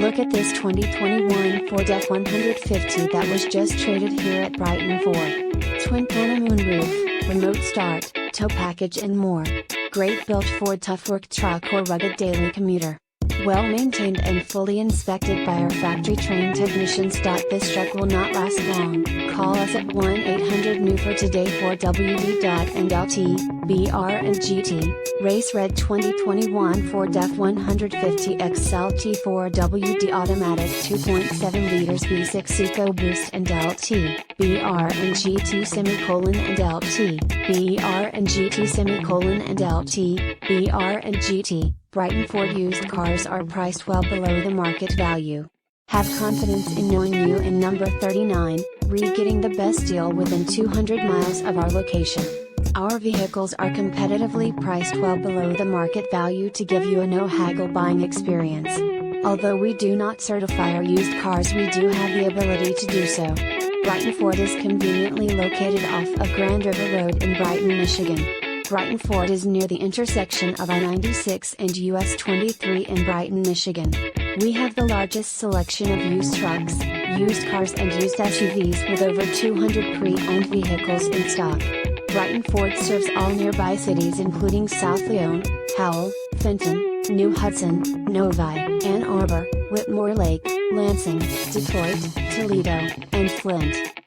Look at this 2021 Ford F-150 that was just traded here at Brighton Ford. Twin panel moonroof, remote start, tow package and more. Great built Ford tough work truck or rugged daily commuter. Well maintained and fully inspected by our factory trained technicians. This truck will not last long. Call us at 1-800-NEW for today for br&gt, Race Red 2021 Ford F-150 XLT 4WD automatic 2.7 liters V6 EcoBoost&lt, br&gt, br&gt. Brighton Ford used cars are priced well below the market value. Have confidence in knowing you in number 39, getting the best deal within 200 miles of our location. Our vehicles are competitively priced well below the market value to give you a no-haggle buying experience. Although we do not certify our used cars, we do have the ability to do so. Brighton Ford is conveniently located off of Grand River Road in Brighton, Michigan. Brighton Ford is near the intersection of I-96 and US 23 in Brighton, Michigan. We have the largest selection of used trucks, used cars and used SUVs with over 200 pre-owned vehicles in stock. Brighton Ford serves all nearby cities including South Lyon, Howell, Fenton, New Hudson, Novi, Arbor, Whitmore Lake, Lansing, Detroit, Toledo, and Flint.